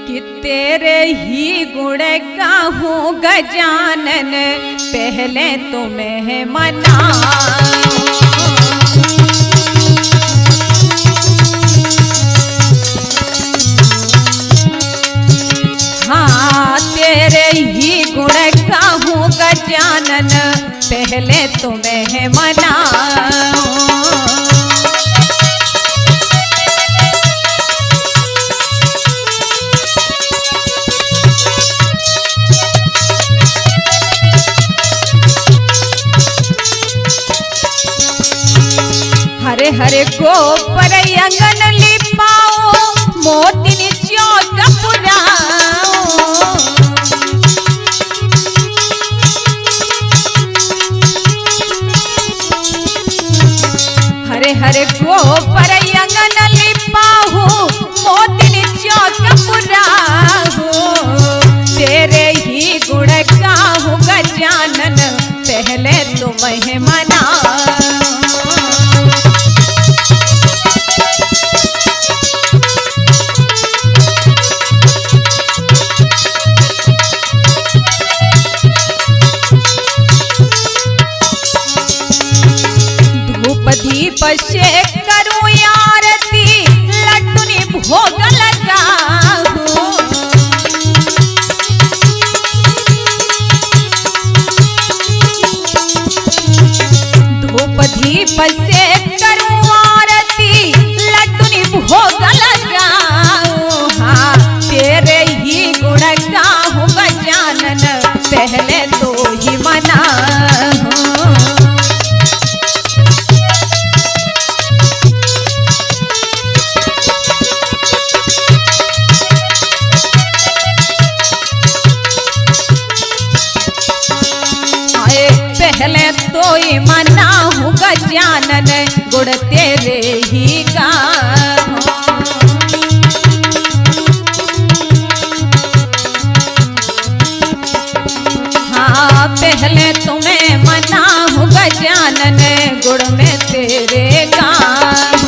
कि तेरे ही गुण गाऊं गजानन, पहले तुम्हें मनाऊं। हाँ तेरे ही गुण गाऊं गजानन, पहले तुम्हें मनाऊं। हरे हरे गोबर अंगन लिपाओ, मोतिन चौक पुराओ। हरे हरे गोबर अंगन लिपाओ, मोतिन चौक पुराओ। तेरे ही गुण गाऊं गजानन, पहले तुम्हें मनाऊं। दीप से करूं आरती, लड्डूनी भोग लगाऊं। धूप दीप से करूं आरती, लड्डूनी भोग लगाऊं। हाँ तेरे ही गुण गाऊं गजानन, पहले तो ही मनाऊं। पहले तो ही मनाऊं गजानन, गुण तेरे ही गाऊं। हाँ पहले तुम्हें मनाऊं गजानन, गुण में तेरे गाऊं।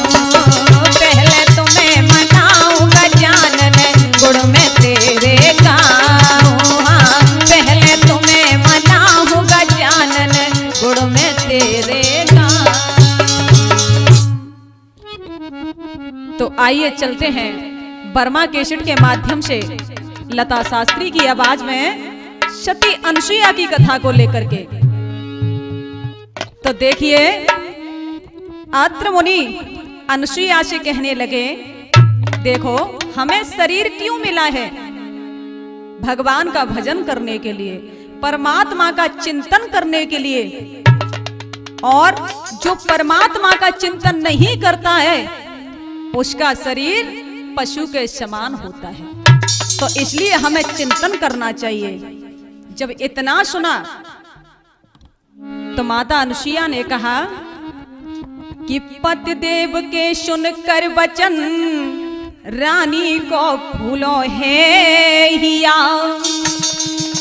पहले तुम्हें मनाऊं गजानन, गुण में तेरे गाऊं। हाँ पहले तुम्हें मनाऊं गजानन, गुण में तेरे गाऊं। तो आइए चलते हैं बर्मा कैसेट के माध्यम से लता शास्त्री की आवाज में सती अनसुईया की कथा को लेकर के। तो देखिए आत्र मुनि अनसुईया से कहने लगे, देखो हमें शरीर क्यों मिला है? भगवान का भजन करने के लिए, परमात्मा का चिंतन करने के लिए। और जो परमात्मा का चिंतन नहीं करता है, उसका शरीर पशु के समान होता है। तो इसलिए हमें चिंतन करना चाहिए। जब इतना सुना तो माता अनसुईया ने कहा कि पति देव के सुनकर वचन, रानी को भूलो है हिया।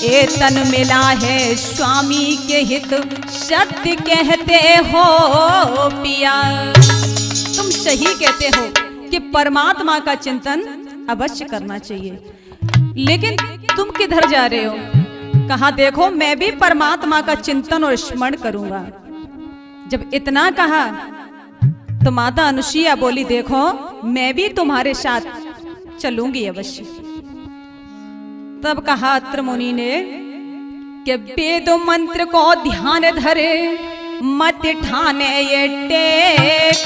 ए तन मिला है स्वामी के हित, सत्य कहते हो पिया। तुम सही कहते हो कि परमात्मा का चिंतन अवश्य करना चाहिए, लेकिन तुम किधर जा रहे हो? कहा देखो मैं भी परमात्मा का चिंतन और स्मरण करूंगा। जब इतना कहा तो माता अनसुईया बोली, देखो मैं भी तुम्हारे साथ चलूंगी अवश्य। तब कहा अत्र मुनि ने कि वेद मंत्र को ध्यान धरे, मत ठाने ये टेक।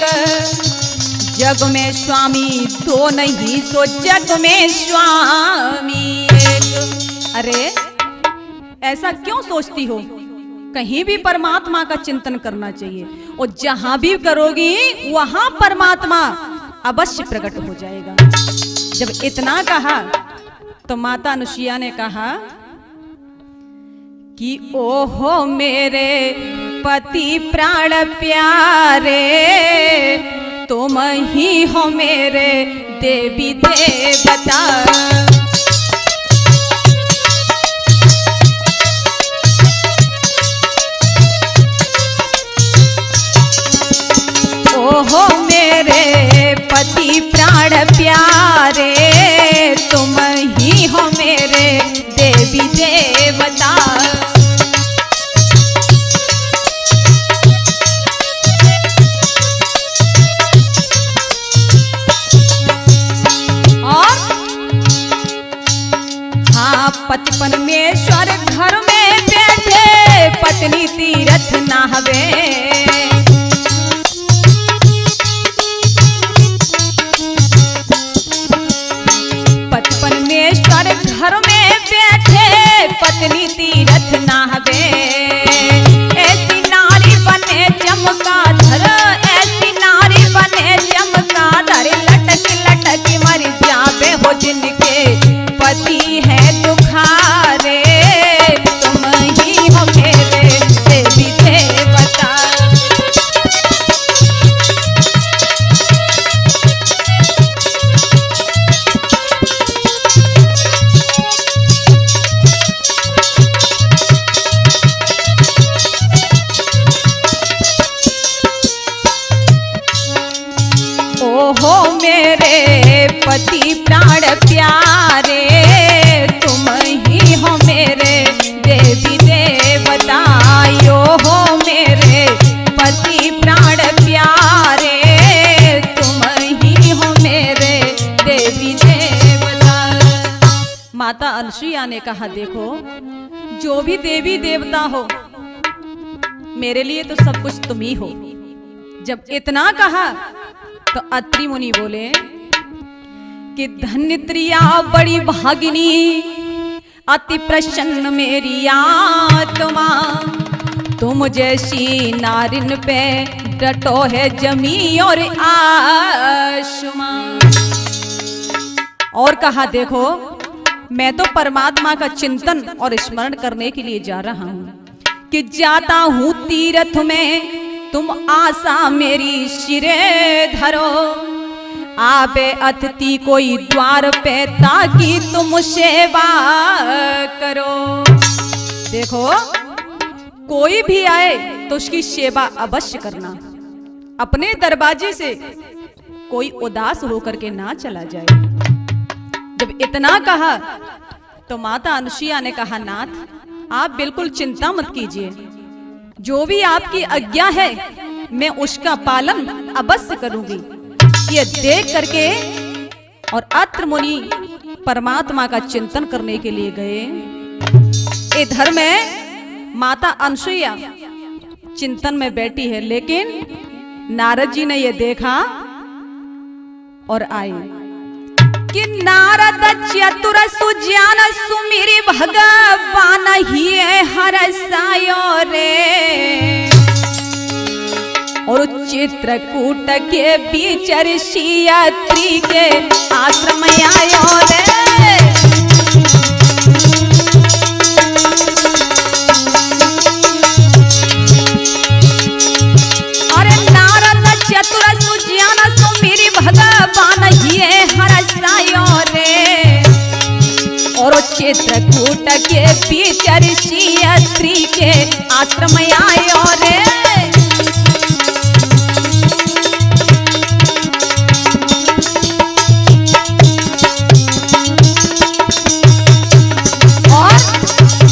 जग में स्वामी दो नहीं, सो जग में स्वामी एक। अरे ऐसा क्यों सोचती हो? कहीं भी परमात्मा का चिंतन करना चाहिए, और जहां भी करोगी वहां परमात्मा अवश्य प्रकट हो जाएगा। जब इतना कहा तो माता अनसुईया ने कहा कि ओहो मेरे पति प्राण प्यारे, तुम ही हो मेरे देवी देवता। ओहो मेरे पति प्राण प्यारे, तुम ही माता अनसुईया ने कहा, देखो जो भी देवी देवता हो मेरे लिए तो सब कुछ तुम ही हो। जब इतना कहा तो अत्रि मुनि बोले कि धन्य त्रिया बड़ी भागिनी, अति प्रसन्न मेरी आत्मा, तुम जैसी नारिन पे डटो है जमी और आसमां। और कहा, देखो मैं तो परमात्मा का चिंतन और स्मरण करने के लिए जा रहा हूं कि जाता हूं तीर्थ में, तुम आशा मेरी सिरे धरो, आबे अतिथि कोई द्वार पे ताकि तुम सेवा करो। देखो कोई भी आए तो उसकी सेवा अवश्य करना, अपने दरवाजे से कोई उदास होकर के ना चला जाए। जब इतना कहा तो माता अनुसुईया ने कहा, नाथ आप बिल्कुल चिंता मत कीजिए, जो भी आपकी आज्ञा है मैं उसका पालन अवश्य करूंगी। ये देख करके और अत्रि मुनि परमात्मा का चिंतन करने के लिए गए। इधर में माता अनुसुईया चिंतन में बैठी है, लेकिन नारद जी ने ये देखा और आए कि नारद चतुर सुजान सुमिरि भगवान ही हरसायो रे, और चित्रकूट के बीच ऋषि अत्रि के आश्रम आयो रे। अरे नारद चतुर सुजान सुमिरि भगवान ही हरसायो रे, और चित्रकूट के बीच ऋषि अत्रि के आश्रम आयो रे।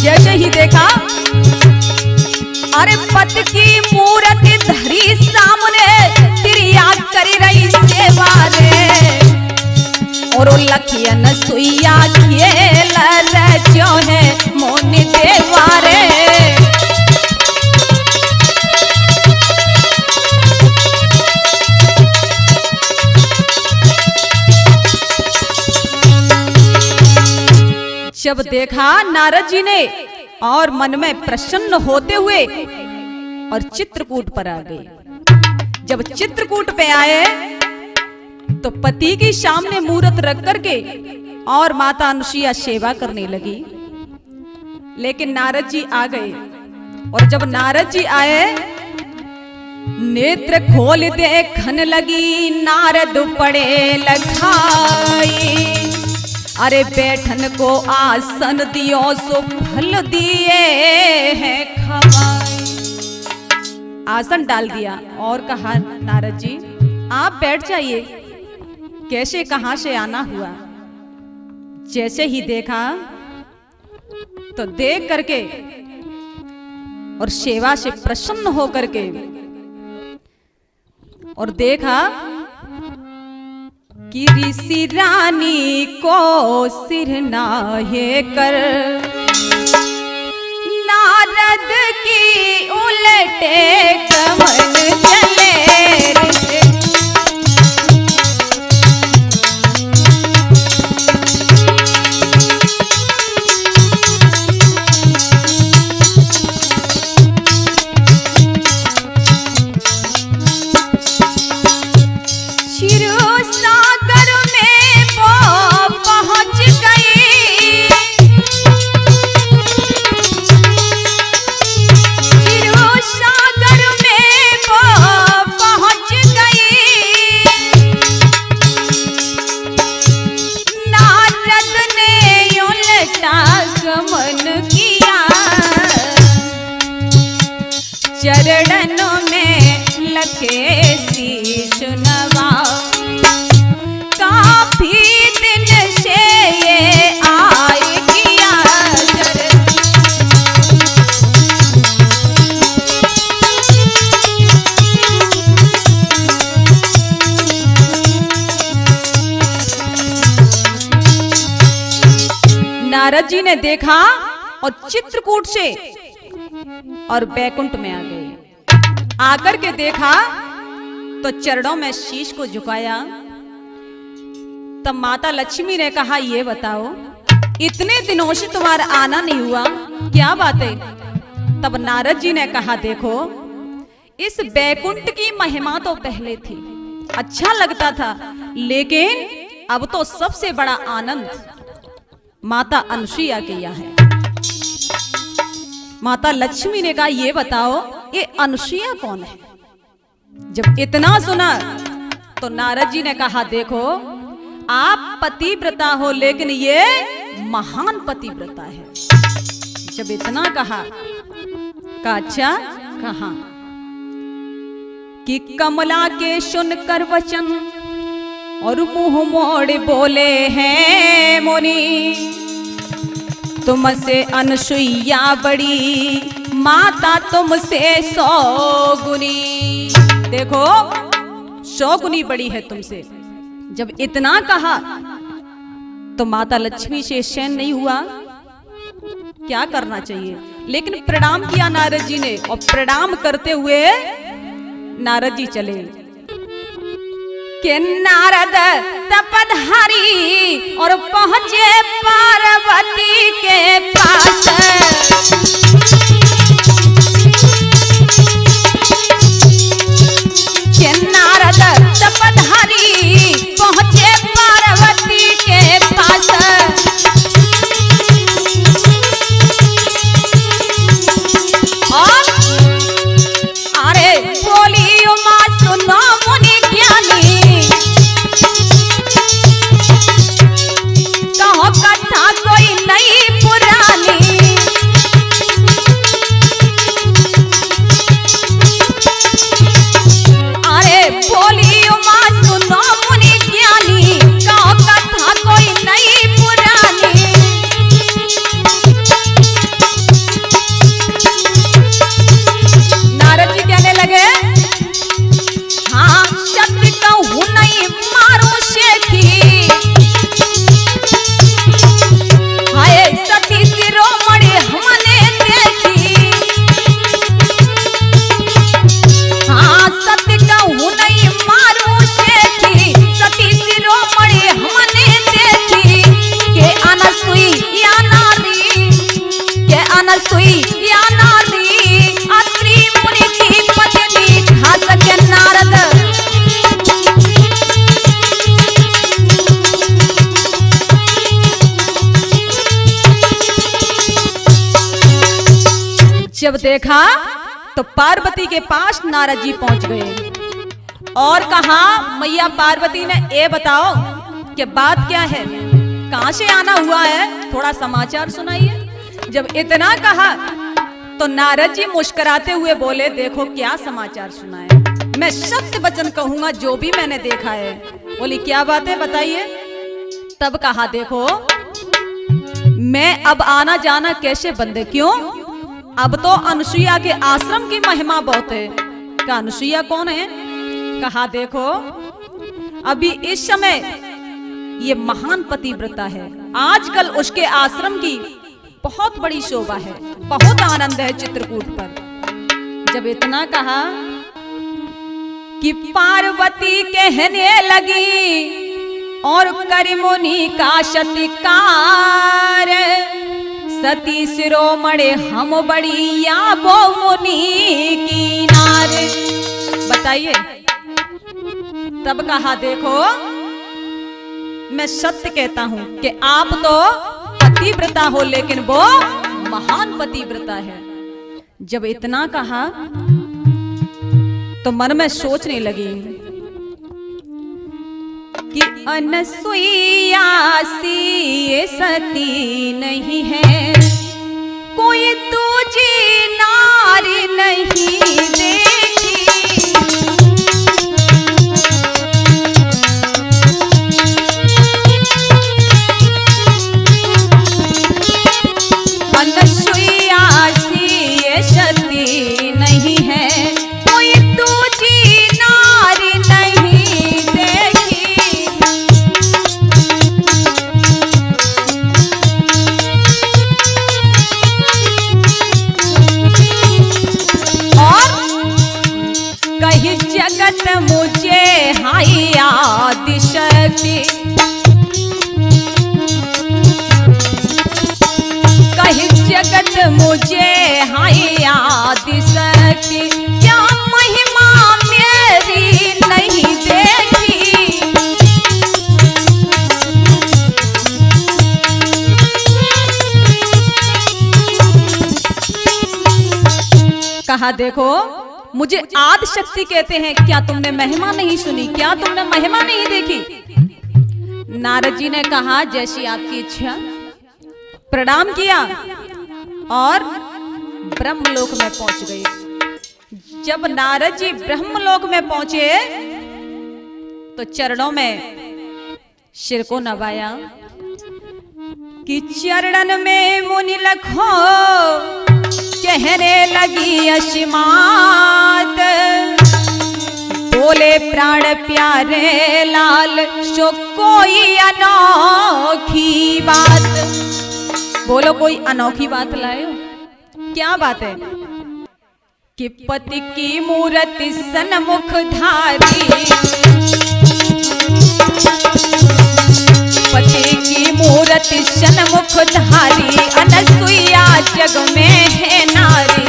जैसे ही देखा, अरे पत की मूर्ति धरी सामने, प्रिया कर रही सेवा रे, और लखियन सुइया खेल जो है मोन देवा रे। जब देखा नारद जी ने और मन में प्रसन्न होते हुए और चित्रकूट पर आ गए। जब चित्रकूट पे आए तो पति के सामने मूर्त रख करके और माता अनुसुईया सेवा करने लगी। लेकिन नारद जी आ गए, और जब नारद जी आए नेत्र खोल देखन लगी, नारद पड़े लखाई, अरे बैठन को आसन दियो सो फल दिए हैं खवाई। आसन डाल दिया और कहा, नारद जी आप बैठ जाइए, कैसे कहां से आना हुआ। जैसे ही देखा तो देख करके और सेवा से प्रसन्न हो करके और देखा कि ऋषि रानी को सिर नाहे कर, नारद की उलटे कमन चले ऋषि। चरणों में लगे शीश नवा, काफी दिन से ये आए किया नारद जी ने देखा और चित्रकूट से और बैकुंठ में आ गए। आकर के देखा तो चरणों में शीश को झुकाया। तब माता लक्ष्मी ने कहा, ये बताओ इतने दिनों से तुम्हारा आना नहीं हुआ, क्या बात है? तब नारद जी ने कहा, देखो इस बैकुंठ की महिमा तो पहले थी, अच्छा लगता था, लेकिन अब तो सबसे बड़ा आनंद माता अनुसुईया के यहाँ है। माता लक्ष्मी ने कहा, ये बताओ ये अनुसुईया कौन है? जब इतना सुना तो नारद जी ने कहा, देखो आप पतिव्रता हो, लेकिन ये महान पतिव्रता है। जब इतना कहा अच्छा कहा कि कमला के सुनकर वचन और मुंह मोड़ बोले हैं मुनि, तुमसे अनुसुईया बड़ी, माता तुमसे 100 गुनी। देखो 100 गुनी बड़ी है तुमसे। जब इतना कहा तो माता लक्ष्मी से शयन नहीं हुआ, क्या करना चाहिए? लेकिन प्रणाम किया नारद जी ने, और प्रणाम करते हुए नारद जी चले के नारद तपधारी और पहुंचे पार्वती के पास। के नारद तपधारी पहुंचे पार्वती के पास। और अरे बोली उमा सुनो मुनि ज्ञानी, कहो कथा कोई नई पुरानी। अरे बोली उमा सुनो मुनि ज्ञानी, कहो कथा कोई नई पुरानी। नारद जी कहने लगे, हाँ शक्ति कहूँ नहीं मारो शेखी, हाय सती शिरोमणि हमने देखी। हाँ सत्य कहूँ नहीं मारो शेखी, सती शिरोमणि हमने देखी। के अनसुईया नारी, के अनसुईया नारी, अत्रि मुनि की पत्नी खा सके नारद। जब देखा तो पार्वती के पास नारद जी पहुंच गए और कहा, मैया पार्वती ने ये बताओ कि बात क्या है, कहां से आना हुआ है, थोड़ा समाचार सुनाइए। जब इतना कहा तो नारद जी मुस्कुराते हुए बोले, देखो क्या समाचार सुनाए, मैं सत्य वचन कहूंगा जो भी मैंने देखा है। बोली क्या बात है बताइए। तब कहा, देखो मैं अब आना जाना कैसे बंदे, क्यों? अब तो अनुसुईया के आश्रम की महिमा बहुत है। कहा अनुसुईया कौन है? कहा देखो अभी इस समय ये महान पतिव्रता है, आजकल उसके आश्रम की बहुत बड़ी शोभा है, बहुत आनंद है चित्रकूट पर। जब इतना कहा कि पार्वती कहने लगी और कर मुनि का सत्कार, सती शिरोमणि हम बड़ी या वो मुनि की नार। बताइए। तब कहा देखो मैं सत्य कहता हूं कि आप तो पतिव्रता हो, लेकिन वो महान पतिव्रता है। जब इतना कहा तो मन में सोचने लगी कि अनसुईया सी सती नहीं है, कोई दूजी नारी नहीं देखी। अनसुईया सी सती नहीं है, कोई दूजी नारी नहीं देखी। कहा देखो मुझे आदि शक्ति कहते हैं, क्या तुमने महिमा नहीं सुनी, क्या तुमने महिमा नहीं देखी? नारद जी ने कहा जैसी आपकी इच्छा। प्रणाम किया और ब्रह्मलोक में पहुंच गए। जब नारद जी ब्रह्मलोक में पहुंचे तो चरणों में सिर को नवाया कि चरणन में मुनि लखो कहने लगी असीमात, बोले प्राण प्यारे लाल सो कोई अनोखी बात। बोलो कोई अनोखी बात लाए, क्या बात है? कि पति की मूर्ति सन्मुख धारी, पति की मूर्ति सन्मुख धारी, अनसुईया जग में है नारी।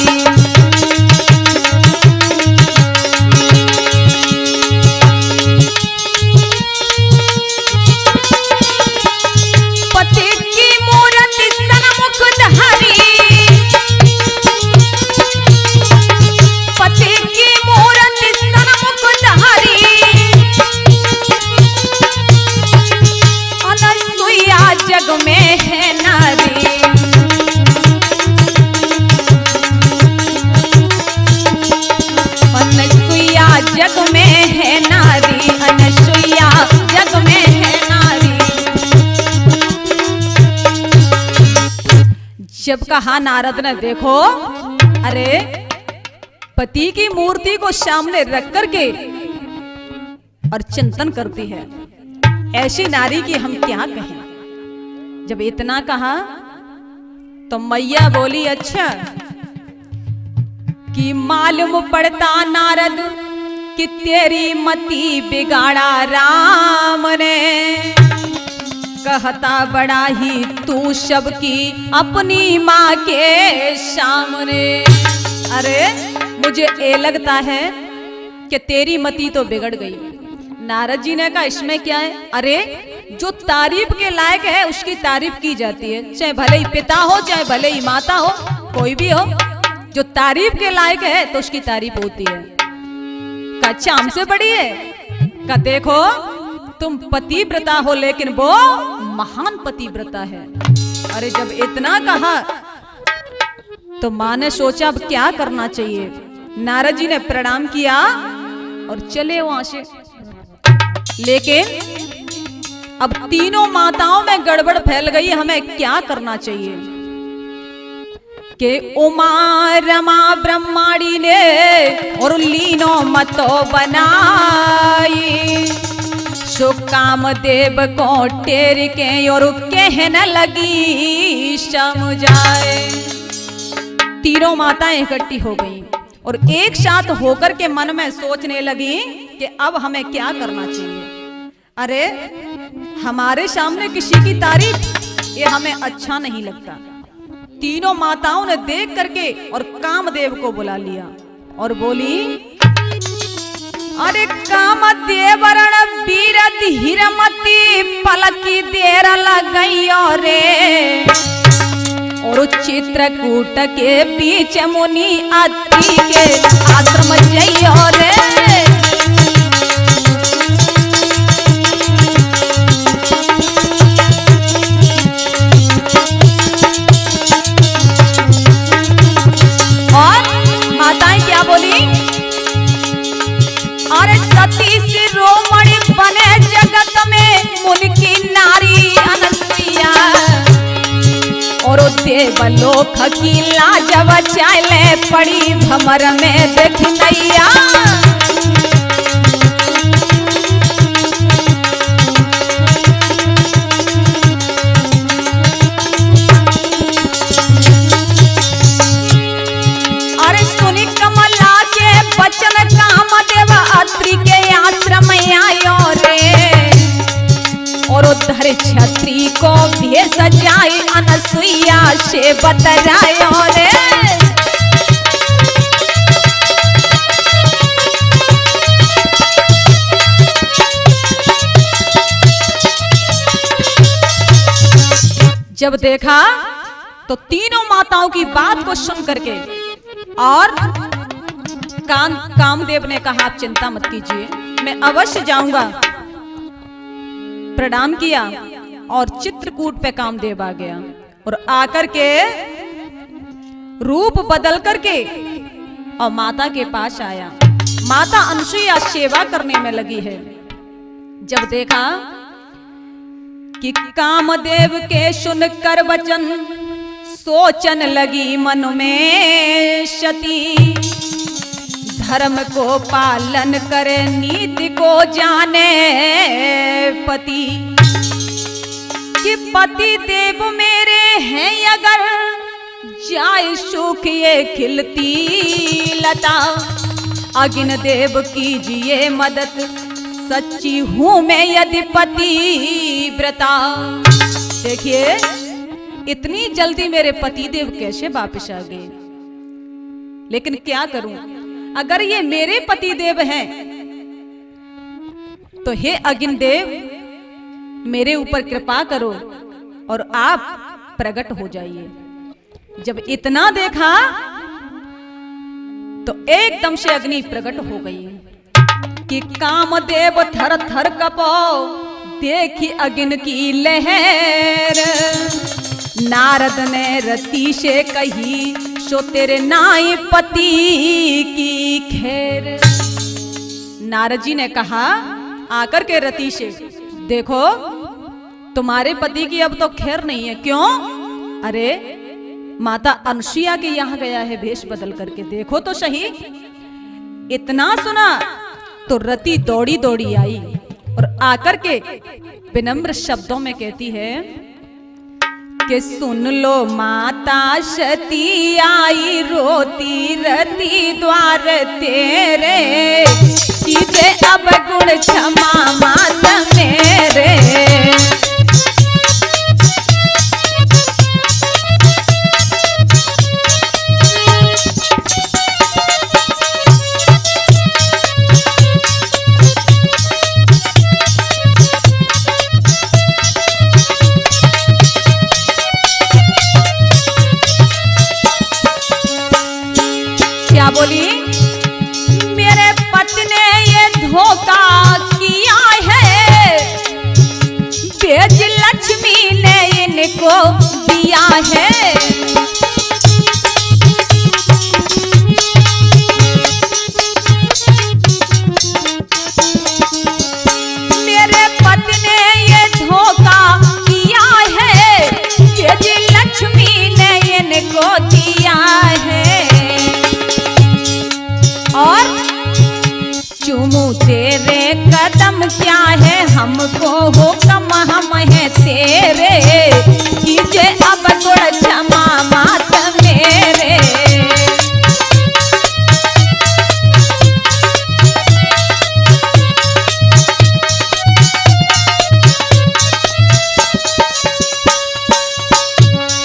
पति की मूर्ति सन्मुख धारी, पति की मूर्ति सन्मुख धारी, अनसुईया जग में है नारी। अनसुईया जग में है नारी, अनसुईया जग में है नारी। जब कहा नारद ने देखो, अरे पति की मूर्ति को सामने रख करके और चिंतन करती है, ऐसी नारी की हम क्या कहें। जब इतना कहा तो मैया बोली अच्छा कि मालूम पड़ता नारद कि तेरी मति बिगाड़ा राम ने, कहता बड़ा ही तू सबकी अपनी माँ के सामने। अरे मुझे ये लगता है कि तेरी मति तो बिगड़ गई। नारद जी ने कहा इसमें क्या है? अरे जो तारीफ के लायक है उसकी तारीफ की जाती है, चाहे भले ही पिता हो चाहे भले ही माता हो, कोई भी हो, जो तारीफ के लायक है तो उसकी तारीफ होती है। अच्छा हमसे बड़ी है? का देखो तुम पतिव्रता हो लेकिन वो महान पतिव्रता है। अरे जब इतना कहा तो माँ ने सोचा अब क्या करना चाहिए। नारद जी ने प्रणाम किया और चले वहां से। लेकिन अब तीनों माताओं में गड़बड़ फैल गई, हमें क्या करना चाहिए? कि उमा रमा ब्रह्माणी ने और लीनो मतो बनाई, सो कामदेव को टेर के और कहने लगी समझाए। तीनों माताएं इकट्ठी हो गईं और एक साथ होकर के मन में सोचने लगी कि अब हमें क्या करना चाहिए। अरे हमारे सामने किसी की तारीफ ये हमें अच्छा नहीं लगता। तीनों माताओं ने देख करके और कामदेव को बुला लिया और बोली, अरे कामदेव रण बीरत हिरमती पलकी देर लगइयो रे, और चित्रकूट के बीच मुनि अति के आश्रम जइयो रे। और माताएं क्या बोली? अरे सती शिरोमणि बने जगत में मुनि की नारी अनसुईया, और देवलोक की लाजव चाले पड़ी भमर में देख नैया। अरे सुनी कमला के बचन कामदेव अत्रि के आश्रम आयो रे, और उधर छत्री को भेष जाए अनसुईया से बतरायो रे। जब देखा तो तीनों माताओं की बात को सुन करके और कामदेव ने कहा आप चिंता मत कीजिए, मैं अवश्य जाऊंगा। प्रणाम किया और चित्रकूट पे कामदेव आ गया और आकर के रूप बदल करके और माता के पास आया। माता अनसुईया सेवा करने में लगी है। जब देखा कि कामदेव के सुनकर वचन सोचन लगी मन में सती, धर्म को पालन करे नीति को जाने पति, कि पति देव मेरे हैं अगर जाए सुख ये खिलती लता, अगिन देव कीजिए मदद सच्ची हूं मैं यदि पति व्रता। देखिए इतनी जल्दी मेरे पति देव कैसे वापस आ गए, लेकिन क्या करूं, अगर ये मेरे पति देव हैं तो हे अगिन देव मेरे ऊपर कृपा करो और आप प्रकट हो जाइए। जब इतना देखा तो एकदम से अग्नि प्रकट हो गई कि कामदेव थर थर कपो देखी अग्नि की लहर, नारद ने रति से कही सो तेरे नाई पति की खैर। नारद जी ने कहा आकर के रति से, देखो तुम्हारे पति की अब तो खैर नहीं है। क्यों? अरे माता अनसुईया के यहाँ गया है भेष बदल करके, देखो तो सही। इतना सुना तो रति दौड़ी दौड़ी आई और आकर के विनम्र शब्दों में कहती है कि सुन लो माता सती आई रोती रति द्वार तेरे, कीजे अब गुण क्षमा मात मेरे। बोली मेरे पति ने ये धोखा किया है, बेज लक्ष्मी ने इनको दिया है। मेरे पति ने ये धोखा किया है, बेज लक्ष्मी ने इनको दिया है। और चूमू तेरे कदम क्या है, हमको हो कम हम है तेरे, कीजे अब गुण क्षमा मात मेरे।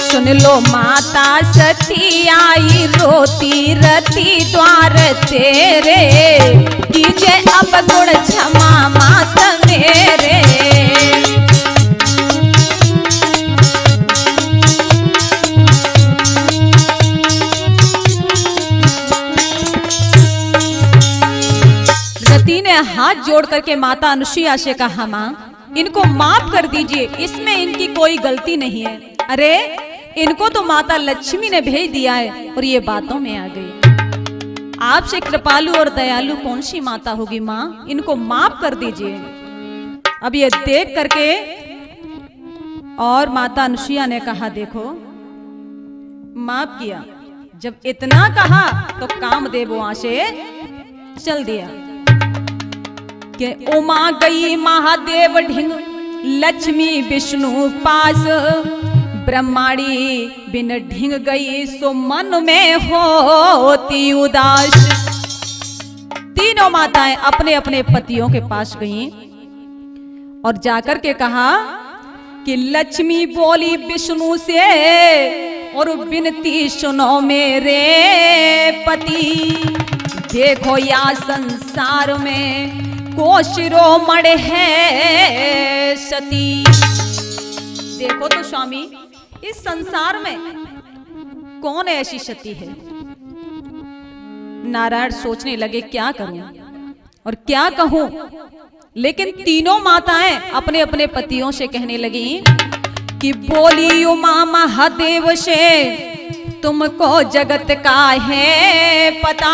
सुन लो माता सती आई रोती रति द्वार तेरे, कीजे अब गुण क्षमा मात मेरे। रति ने हाथ जोड़ करके माता अनसुईया से कहा मां इनको माफ कर दीजिए, इसमें इनकी कोई गलती नहीं है। अरे इनको तो माता लक्ष्मी ने भेज दिया है और ये बातों में आ गई। आपसे कृपालु और दयालु कौन सी माता होगी माँ, इनको माफ कर दीजिए। अब ये देख करके और माता अनसुईया ने कहा देखो माफ किया। जब इतना कहा तो कामदेव वहां से चल दिया कि उमा गई महादेव ढिंग लक्ष्मी विष्णु पास, ब्रह्माणी बिन ढिंग गई सो मन में होती उदास। तीनों माताएं अपने अपने पतियों के पास गईं और जाकर के कहा कि लक्ष्मी बोली विष्णु से और विनती सुनो मेरे पति, देखो या संसार में को शिरोमणि है सती। देखो तो स्वामी इस संसार में कौन ऐसी सती है। नारायण सोचने लगे क्या करूं और क्या कहूं। लेकिन तीनों माताएं अपने अपने पतियों से कहने लगी कि बोली उमा महादेव से तुमको जगत का है पता,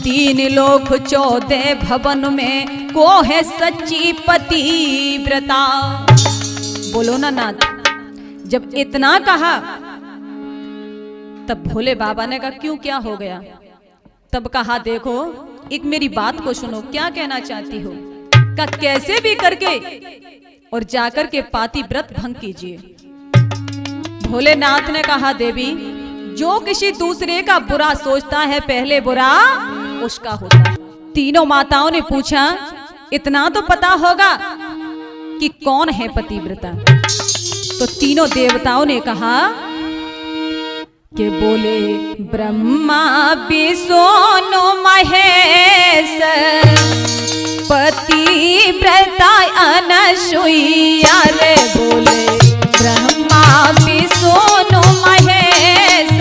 3 लोक 14 भवन में को है सच्ची पतिव्रता। बोलो ना नाथ। जब इतना कहा तब भोले बाबा ने कहा क्यों, क्या हो गया? तब कहा देखो एक मेरी बात को सुनो, क्या कहना चाहती हो? का कैसे भी करके और जाकर के पातिव्रत भंग कीजिए। भोलेनाथ ने कहा देवी जो किसी दूसरे का बुरा सोचता है पहले बुरा उसका होता है। तीनों माताओं ने पूछा इतना तो पता होगा कि कौन है पतिव्रता? तो तीनों देवताओं ने कहा कि बोले ब्रह्मा विष्णु महेश पतिव्रता अनसुईया रे। बोले ब्रह्मा विष्णु महेश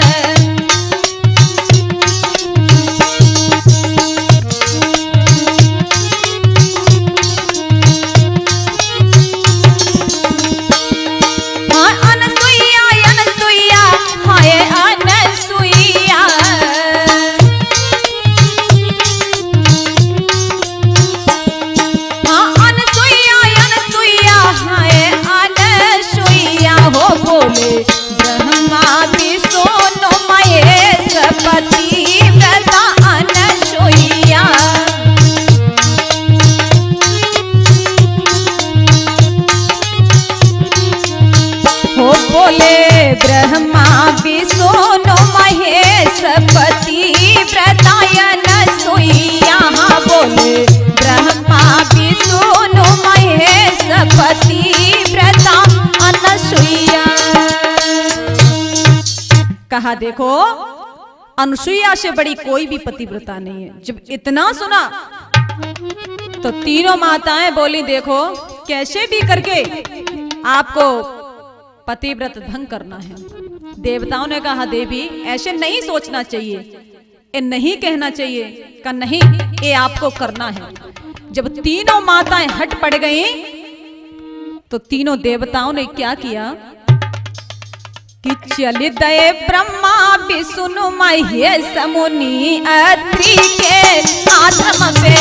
ब्रह्मा विष्णु महेश पतिव्रता अनसुईया। बोले ब्रह्मा विष्णु महेश पतिव्रता अनसुईया। कहा देखो अनसुईया से बड़ी कोई भी पतिव्रता नहीं है। जब इतना सुना तो तीनों माताएं बोली देखो कैसे भी करके आपको पतिव्रत भंग करना है। देवताओं ने कहा देवी ऐसे नहीं सोचना चाहिए, ये नहीं कहना चाहिए का नहीं, ये आपको करना है। जब तीनों माताएं हट पड़ गई तो तीनों देवताओं ने क्या किया कि चल दे ब्रह्मा विष्णु महेश मुनि अत्रि के आश्रम पे।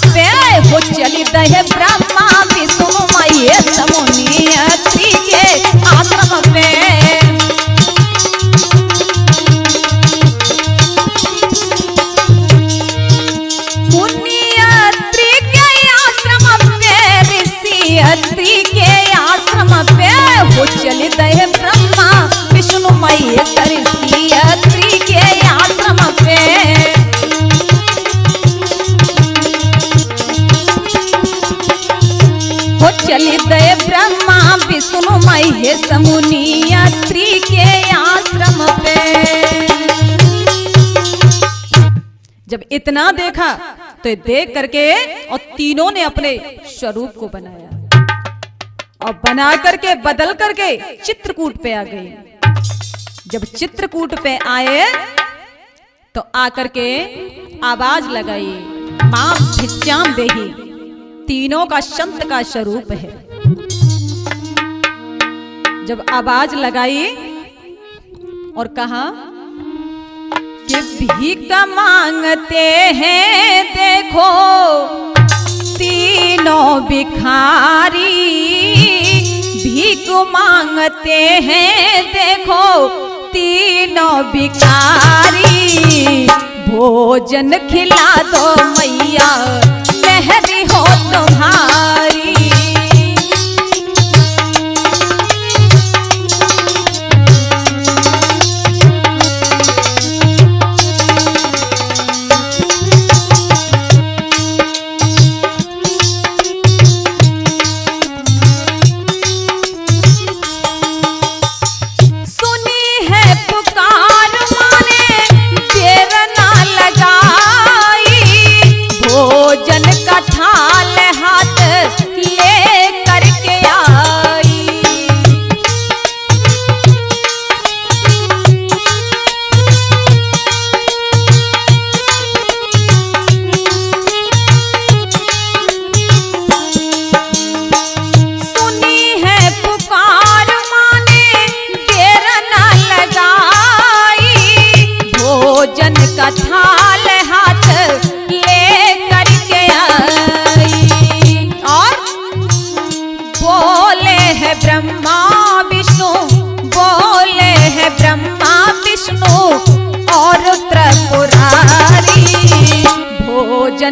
पे हो चली दहे ब्रह्मा विष्णु महेश मुनि अत्रि के आश्रम पे। मुनि अत्रि के आश्रम पे, ऋषि अत्रि के आश्रम पे हो चली दहे ब्रह्मा विष्णु महेश ऋषि अत्रि के आश्रम पे। चली दे ब्रह्मा विष्णु महेश मुनि अत्रि के आश्रम पे। जब इतना देखा तो देख करके और तीनों ने अपने स्वरूप को बनाया और बना करके बदल करके चित्रकूट पे आ गए। जब चित्रकूट पे आए तो आकर के आवाज लगाई मां भिक्षाम देही। तीनों का संत का स्वरूप है। जब आवाज लगाई और कहा कि भीख मांगते हैं देखो तीनों भिखारी, भीख मांगते हैं देखो तीनों भिखारी। भोजन खिला दो मैया मेहरी हो तुम्हारी। सुनी है पुकार माने देर ना लगाओ,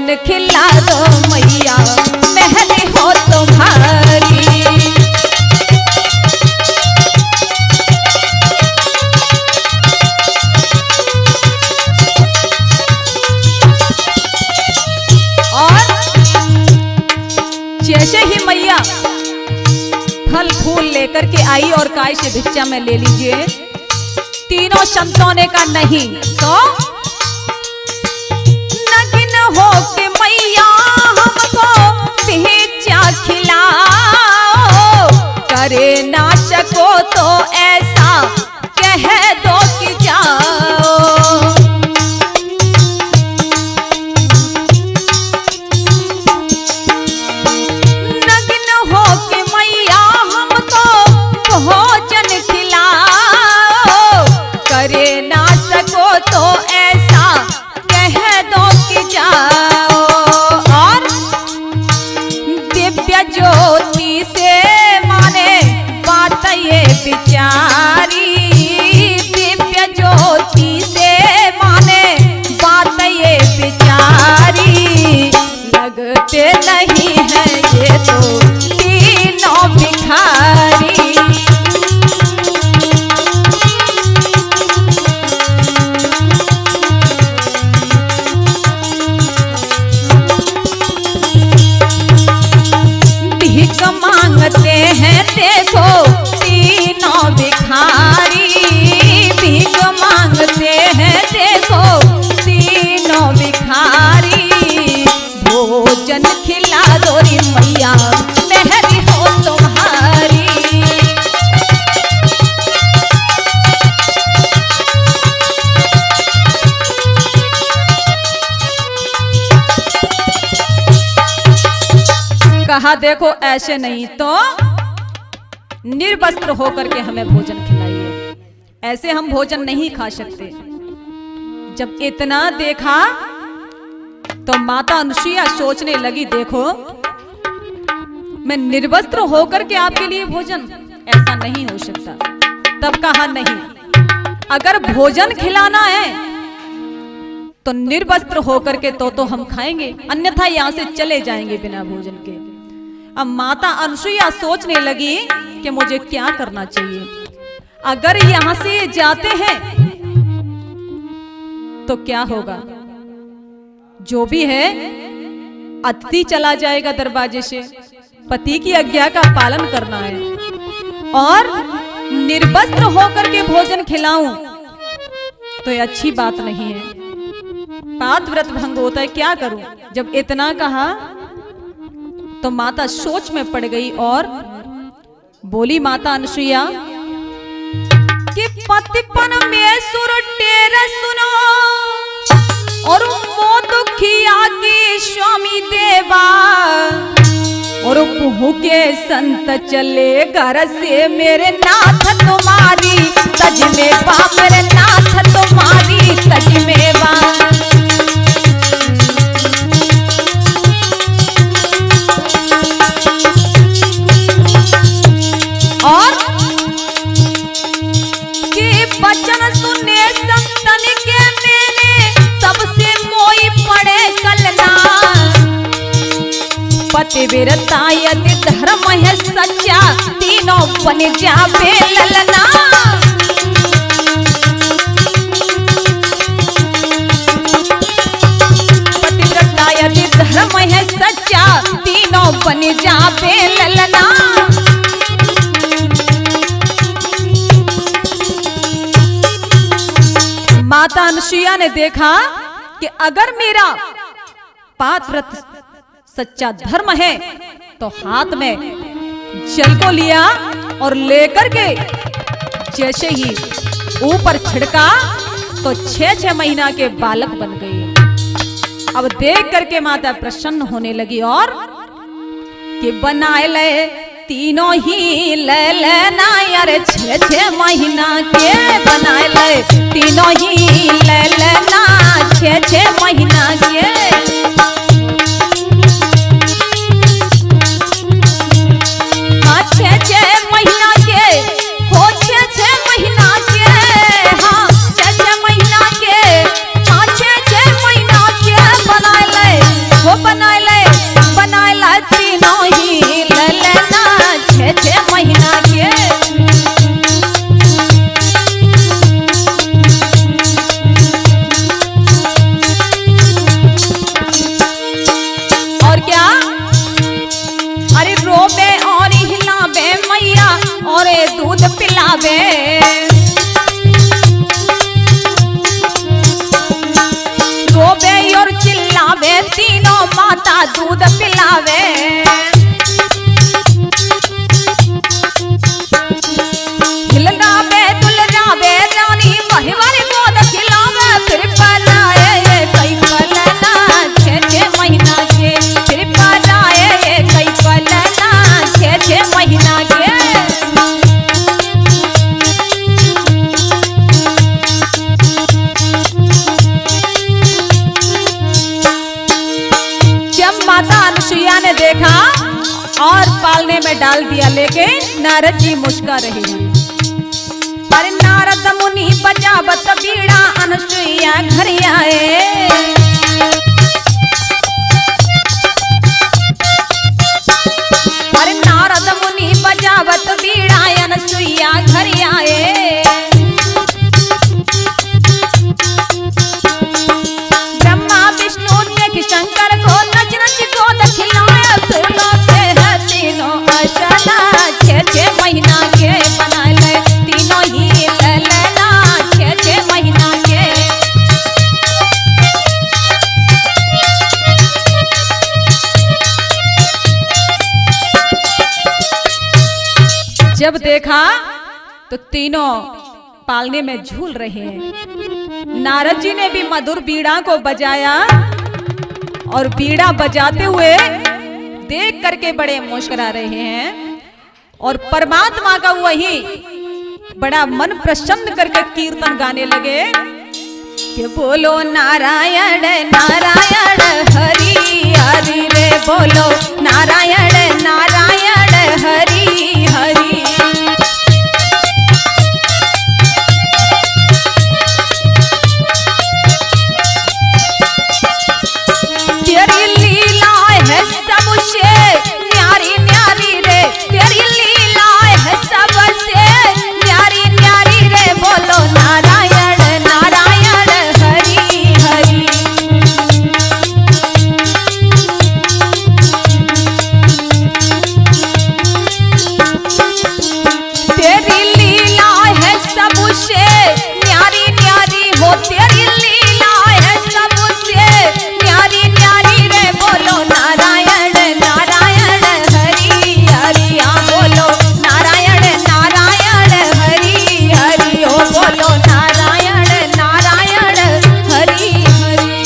भोजन खिला दो मैया मेहरी हो तुम्हारी। और जैसे ही मैया फल फूल लेकर के आई और काय से भिक्षा में ले लीजिए, तीनों संतों ने का नहीं तो नगिन हो के मैया हमको भिक्षा खिलाओ, करे ना सको तो ऐसा कह दो कि जाओ। नगिन हो के मैया हमको भोजन खिलाओ, करे ना सको तो ऐसा कह दो कि जाओ। और दिव्य ज्योति से माने बात ये बिचारी, दिव्य ज्योति से माने बात ये बिचारी, लगते नहीं है ये तो तीनों भिखारी। भीख मांगते हैं देखो तीनों भिखारी, भीख मांगते हैं देखो तीनों भिखारी, भोजन खिला दो रे मैया मेहरी हो तुम्हारी। कहा देखो ऐसे नहीं तो निर्वस्त्र होकर के हमें भोजन खिलाइए, ऐसे हम भोजन नहीं खा सकते। जब इतना देखा तो माता अनुसुईया सोचने लगी, देखो मैं निर्वस्त्र होकर के आपके लिए भोजन, ऐसा नहीं हो सकता। तब कहा नहीं, अगर भोजन खिलाना है तो निर्वस्त्र होकर के तो हम खाएंगे, अन्यथा यहां से चले जाएंगे बिना भोजन के। अब माता अनुसुईया सोचने लगी कि मुझे क्या करना चाहिए। अगर यहां से जाते हैं तो क्या होगा, जो भी है अतिथि चला जाएगा दरवाजे से, पति की आज्ञा का पालन करना है। और निर्वस्त्र होकर के भोजन खिलाऊं तो ये अच्छी बात नहीं है, पात व्रत भंग होता है, क्या करूं। जब इतना कहा तो माता सोच में पड़ गई और बोली माता अनुसुईया कि पतिपन में सुर टेरे सुनो और मो दुखिया की स्वामी देवा, और पुहू के संत चले घर से मेरे नाथ तुम्हारी तज में बा, मेरे नाथ तुम्हारी तज में बा। और के वचन सुने संतन के मैंने तब से मोई पड़े कलना, पतिव्रता यदि धर्म है सच्चा तीनों बन जावे ललना। पतिव्रता यदि धर्म है सच्चा तीनों बन जावे ललना। माता अनुसुईया ने देखा कि अगर मेरा पात व्रत सच्चा धर्म है तो हाथ में जल को लिया और लेकर के जैसे ही ऊपर छिड़का तो 6 महीना के बालक बन गए। अब देख करके माता प्रसन्न होने लगी और कि बनाए ले तीनों ही ले लेना यार 6 महीना के, बनाए ले तीनों ही ले लेना 6 महीना के। हाँ 6 महीना के हो 6 महीना के, हाँ 6 महीना के, हाँ 6 महीना के बनाए ले पिलावे, रोबे और चिल्लावे, तीनों माता दूध पिलावे। हिलरावे दुलरावे रानी महिवर गोद खिलावे, फिर पराए ये कई पलना 6-6 महीना के, फिर पराए ये कई पलना 6-6 महीना के। जब माता अनुसुईया ने देखा और पालने में डाल दिया, लेकिन नारद जी मुस्कुरा रहे हैं। अरे नारद मुनि बजावत बीड़ा, अनुसुईया घर आए। अरे नारद मुनि बजावत बीड़ा, अनुसुईया घर आए। ब्रह्मा विष्णु देख शंकर को नच नच गोद खिलाया, फिर लौटे हैं तीनों अशना 6-6 महीना के बना ले, तीनों ही ललना 6-6 महीना के। जब देखा तो तीनों पालने में झूल रहे हैं। नारद जी ने भी मधुर बीड़ा को बजाया और बीड़ा बजाते हुए देख करके बड़े मुस्कुरा रहे हैं, और परमात्मा का वही बड़ा मन प्रसन्न करके कीर्तन गाने लगे कि बोलो नारायण नारायण हरि हरि रे, बोलो नारायण नारायण हरि हरि। तेरी लीला है सबसे न्यारी न्यारी रे, तेरी लीला है सबसे न्यारी न्यारी रे, बोलो नारायण नारायण हरि हरि। तेरी लीला है सबसे न्यारी न्यारी हो, तेरी लीला है सबसे न्यारी न्यारी रे, बोलो नारायण नारायण हरि हरि। हाँ बोलो नारायण नारायण हरि हरि, हो बोलो नारायण नारायण हरि हरि।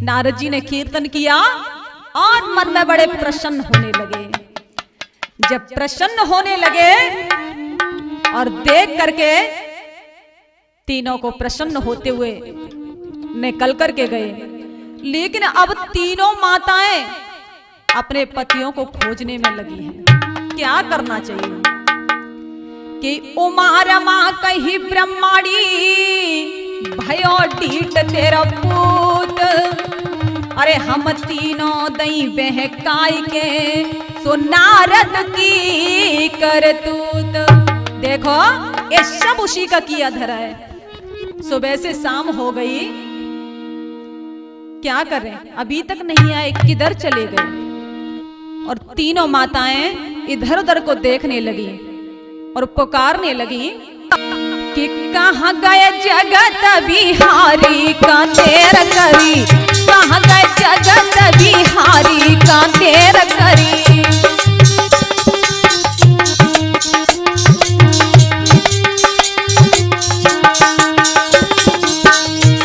नारद जी ने कीर्तन किया और मन में बड़े प्रसन्न होने लगे। जब प्रसन्न होने लगे और देख करके तीनों को प्रसन्न होते हुए निकल करके गए, लेकिन अब तीनों माताएं अपने पतियों को खोजने में लगी हैं। क्या करना चाहिए कि उमा रमा कही ब्रह्माणी भयो डीट तेरा पूत, अरे हम तीनों दई बहकाई के सो नारद की करतूत। देखो ये सब उसी का किया धरा है। सुबह से शाम हो गई, क्या कर रहे हैं, अभी तक नहीं आए, किधर चले गए। और तीनों माताएं इधर उधर को देखने लगी और पुकारने लगी कि कहाँ गए जगत बिहारी का देर करी, कहाँ गए जगत बिहारी का देर करी।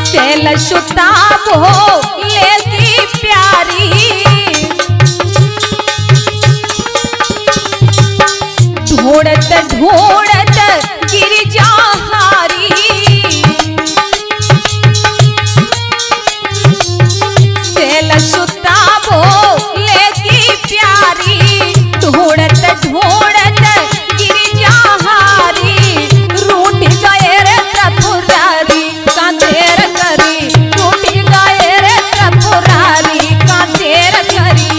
सेल सुताब हो लेती प्यारी, ढूंढत ढूंढत गिरिजा हारी। सेल सुताब हो लेती प्यारी, ढूंढत ढूंढत गिरिजा हारी। रूठ गए रे त्रिपुरारी का देर करी, रूठ गए रे त्रिपुरारी का देर करी।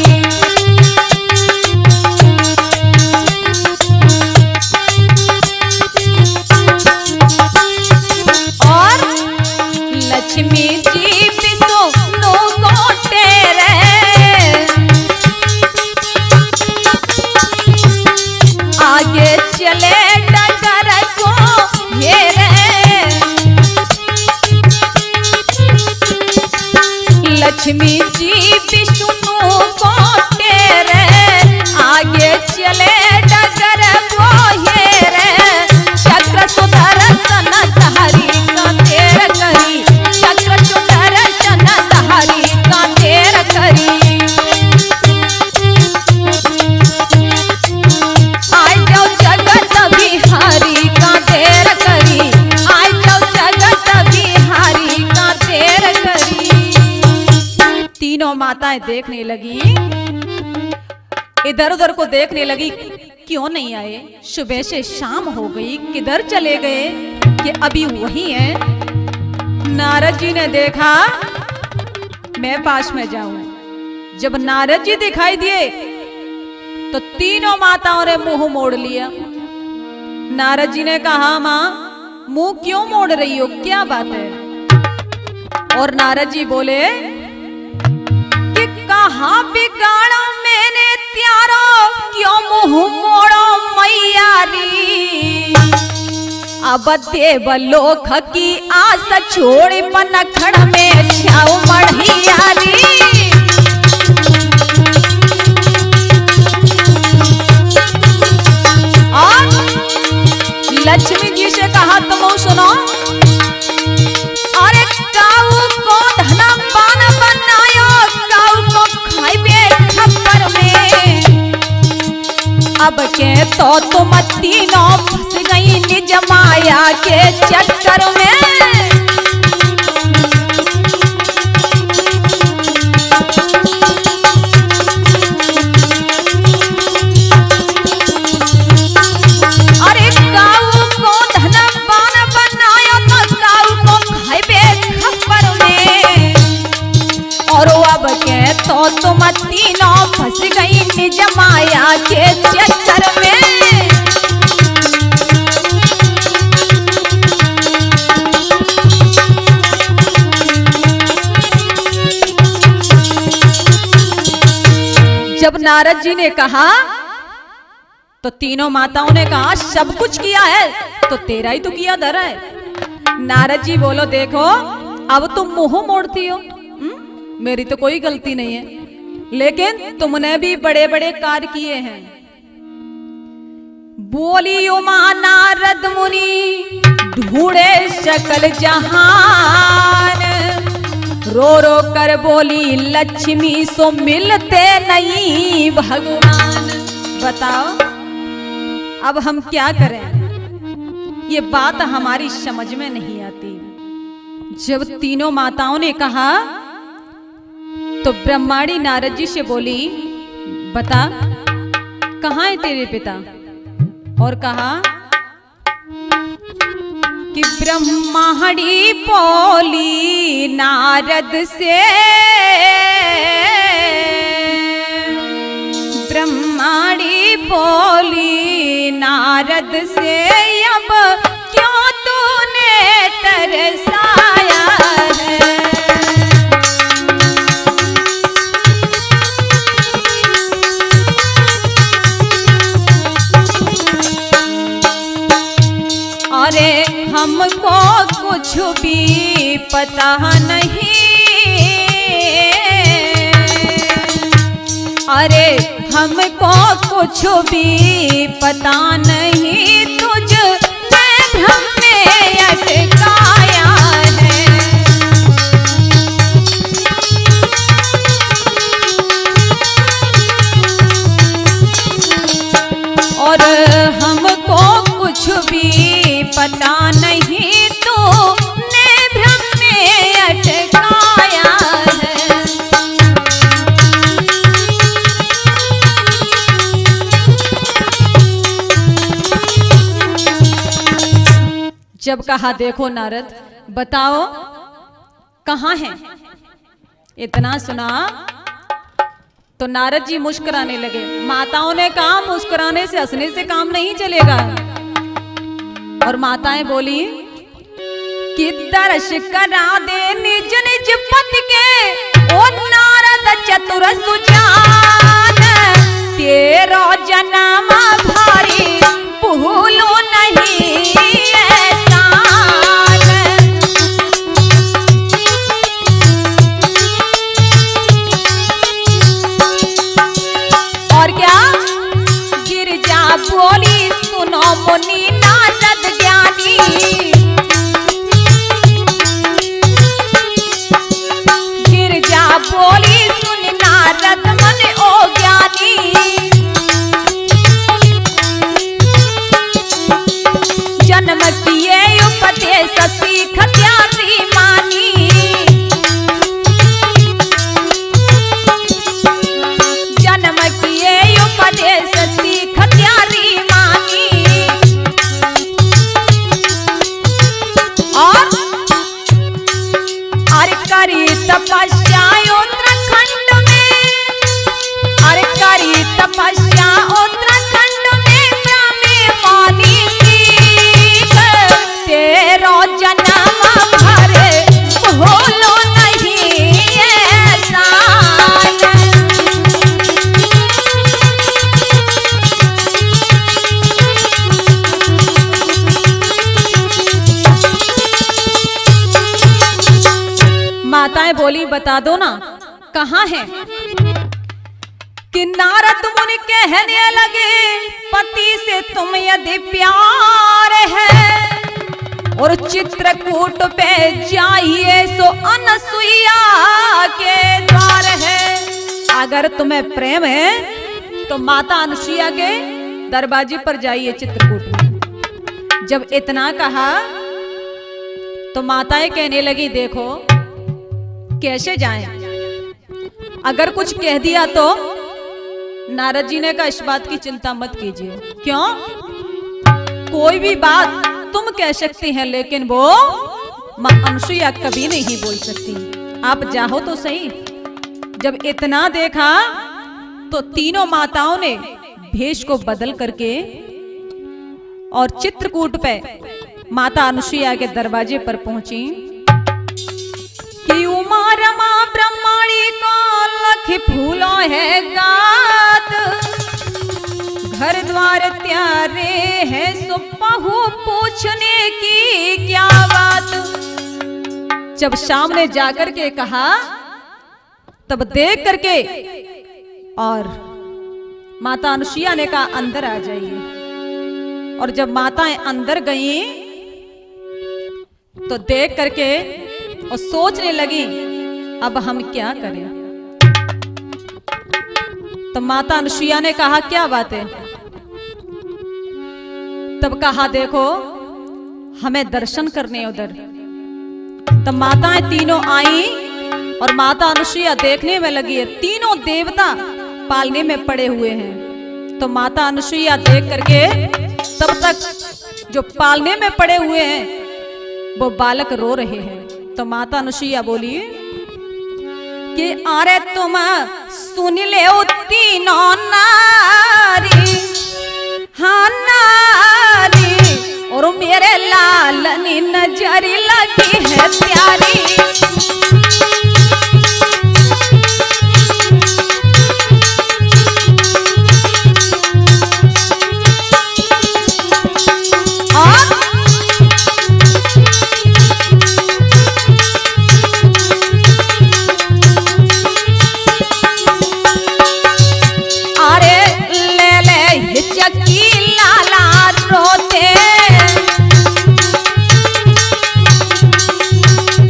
माताएं देखने लगी, इधर उधर को देखने लगी, क्यों नहीं आए? सुबह से शाम हो गई, किधर चले गए कि अभी वही है। नारद जी ने देखा मैं पास में जाऊं। जब नारद जी दिखाई दिए तो तीनों माताओं ने मुंह मोड़ लिया। नारद जी ने कहा, मां मुंह क्यों मोड़ रही हो, क्या बात है? और नारद जी बोले कि कहां बिगाड़ा मैंने त्यारो, क्यों मुंह मोड़ो मैयारी। अब देवलोक की आस छोड़ बनखड़ में छाओ मढ़ियारी। और लक्ष्मी जी से कहा, तुम सुनो, अरे काऊ को धना पान बनायो, काऊ को खाइबे खप्पर में। अब के तो तुम तीनों फंस गई निज माया के चक्कर में। अरे काऊ को धना पान बनायो तो काऊ को खाइबे खप्पर में। और अब के तो तुम तीनों फंस गई निज माया के चक्कर में। जब नारद जी ने कहा तो तीनों माताओं ने कहा, सब कुछ किया है तो तेरा ही तो किया धरा है। नारद जी बोलो, देखो अब तुम मुंह मोड़ती हो, मेरी तो कोई गलती नहीं है, लेकिन तुमने भी बड़े बड़े कार्य किए हैं। बोली उमा नारद मुनि ढूंढे सकल जहान, रो रो कर बोली लक्ष्मी सो मिलते नहीं भगवान। बताओ अब हम क्या करें, ये बात हमारी समझ में नहीं आती। जब तीनों माताओं ने कहा तो ब्रह्माणी नारद जी से बोली, बता कहाँ है तेरे पिता? और कहा कि ब्रह्माणी बोली नारद से, ब्रह्माणी बोली नारद से, अब क्यों तूने तरसाया है। अरे हमको कुछ भी पता नहीं, अरे हमको कुछ भी पता नहीं, तुझ मैं भ्रम में अटकाया है। और हमको कुछ भी पता नहीं, तूने भ्रम में अटकाया है। जब कहा, देखो नारद बताओ कहाँ है? इतना सुना तो नारद जी मुस्कुराने लगे। माताओं ने कहा, मुस्कुराने से हंसने से काम नहीं चलेगा। और माताएं बोली कि दर्श करा दे निज निज पति के, ओ नारद चतुर सुजान, तेरा जन्म भारी भूलो नहीं एहसान। और क्या गिरजा बोली, सुनो मुनि नारद ज्ञानी, गिरजा बोली सुन नारद मन ओ ज्ञानी। जन्म किए उपदेश सीख त्यागी मानी, माताएं बोली बता दो ना कहाँ है। कि नारद मुनि कहने लगे पति से तुम यदि प्यार है और चित्रकूट पे जाइए सो अनसुईया के द्वार है। अगर तुम्हें प्रेम है तो माता अनुसुईया के दरवाजे पर जाइए चित्रकूट में। जब इतना कहा तो माताएं कहने लगी देखो कैसे जाएं, अगर कुछ कह दिया तो। नारद जी ने कहा इस बात की चिंता मत कीजिए। क्यों? कोई भी बात तुम कह सकती हैं लेकिन वो मां अनुसुईया कभी नहीं बोल सकती। आप जाओ तो सही। जब इतना देखा तो तीनों माताओं ने भेष को बदल करके और चित्रकूट पे माता अनुसुईया के दरवाजे पर पहुंची। कि उमा रमा ब्रह्माणी को लख फूलो है गात, घर द्वार त्यारे है सो पहु पूछने की क्या बात। जब शाम ने जाकर के कहा तब देख करके और माता अनुसुईया ने कहा अंदर आ जाइए। और जब माताएं अंदर गई तो देख करके और सोचने लगी अब हम क्या करें। तो माता अनुसुईया ने कहा क्या बात है। तब कहा देखो हमें दर्शन करने उधर। तब माताएं तीनों आई और माता अनुसुईया देखने में लगी है। तीनों देवता पालने में पड़े हुए हैं। तो माता अनुसुईया देख करके तब तक जो पालने में पड़े हुए हैं वो बालक रो रहे हैं। तो माता अनुसुईया बोली कि अरे तुम सुन ले तीनों नारी, हाँ नारी, और मेरे लालनी नजर लगी है प्यारी।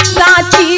साची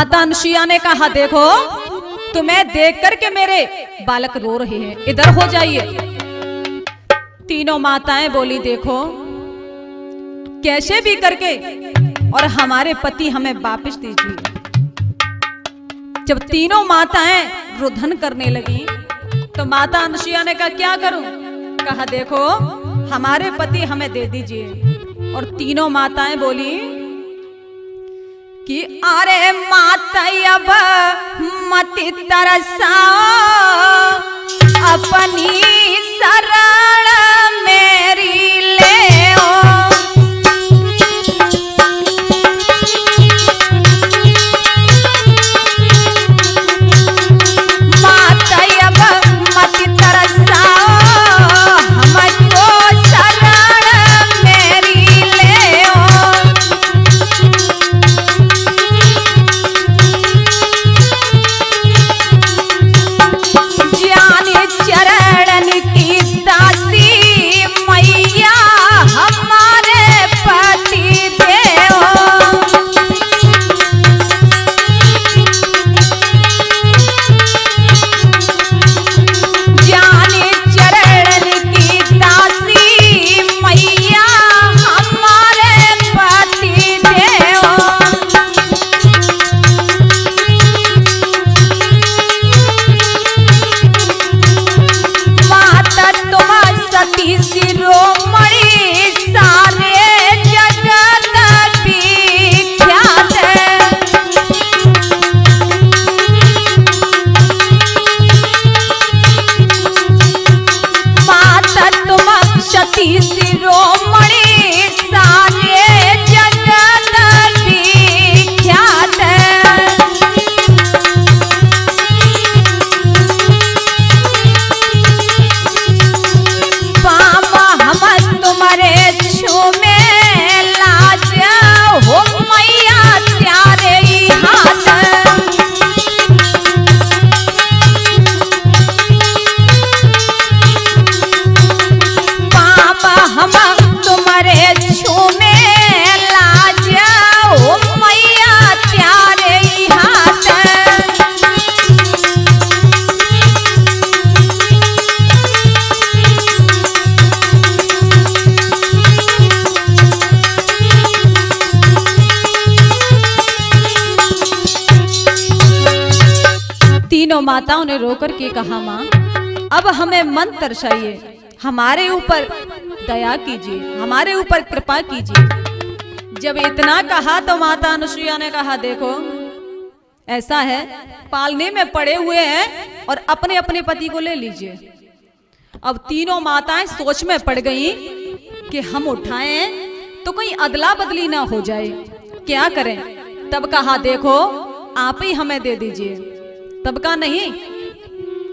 माता अनुसुईया ने कहा देखो तुम्हें देख करके मेरे बालक रो रहे हैं, इधर हो जाइए। तीनों माताएं बोली देखो कैसे भी करके और हमारे पति हमें वापस दीजिए। जब तीनों माताएं रुदन करने लगी तो माता अनुसुईया ने कहा क्या करूं? कहा देखो हमारे पति हमें दे दीजिए। और तीनों माताएं बोली कि अरे माता अब मति तरसाओ, अपनी शरण मेरी ले ओ। माता अब मति तरसाओ, हमको शरण मेरी ले ओ। जाने चरण की दासी मैया हमारे पति देव। जाने चरण की दासी मैया हमारे पति देव। माता तुम सती शिरोमणि सारे जगत विख्यात। माता तुम सती शिरोमणि सारे जगत विख्यात। पामा हम तुम्हारे छूमे लाज हो मैया त्यारे हाथ। पामा हम तुम्हारे छूमे लाज हो मैया त्यारे हाथ। तीनों माताओं ने रोकर के कहा माँ अब हमें मन तरसाइए, हमारे ऊपर दया कीजिए, हमारे ऊपर कृपा कीजिए। जब इतना कहा तो माता अनुसुईया ने कहा देखो ऐसा है पालने में पड़े हुए हैं और अपने अपने पति को ले लीजिए। अब तीनों माताएं सोच में पड़ गई कि हम उठाएं तो कोई अदला बदली ना हो जाए, क्या करें। तब कहा देखो आप ही हमें दे दीजिए। तब का नहीं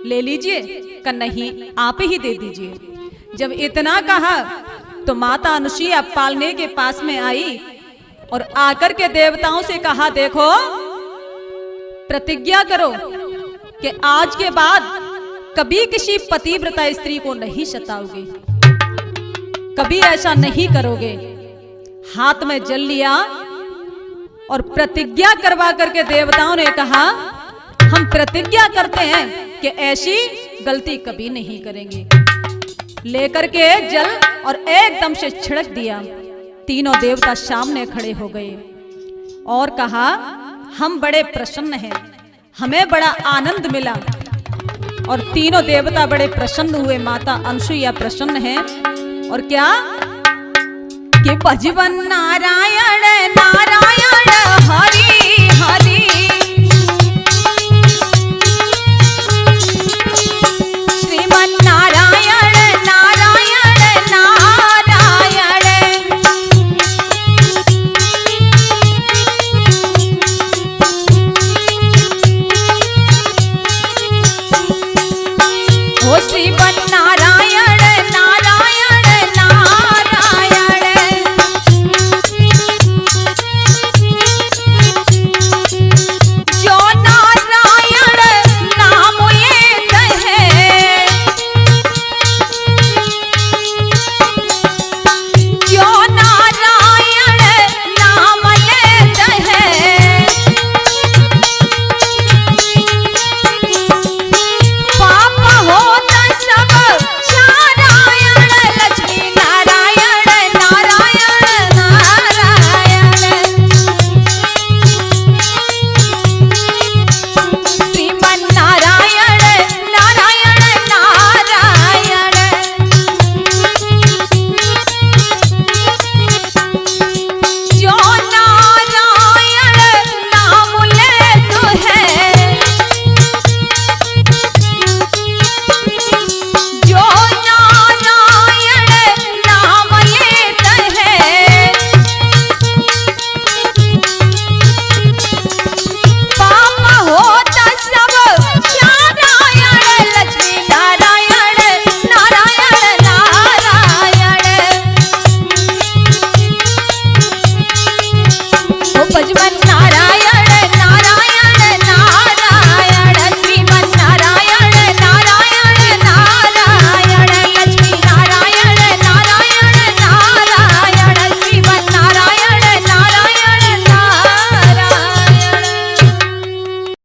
ले लीजिए, का नहीं आप ही दे दीजिए। जब इतना कहा तो माता अनुसुईया पालने के पास में आई और आकर के देवताओं से कहा देखो प्रतिज्ञा करो कि आज के बाद कभी किसी पतिव्रता स्त्री को नहीं सताओगे, कभी ऐसा नहीं करोगे। हाथ में जल लिया और प्रतिज्ञा करवा करके देवताओं ने कहा हम प्रतिज्ञा करते हैं कि ऐसी गलती कभी नहीं करेंगे। लेकर के जल और एकदम से छिड़क दिया। तीनों देवता सामने खड़े हो गए और कहा हम बड़े प्रसन्न हैं, हमें बड़ा आनंद मिला। और तीनों देवता बड़े प्रसन्न हुए, माता अनुसुईया प्रसन्न है। और क्या कि भजवन नारायण नारायण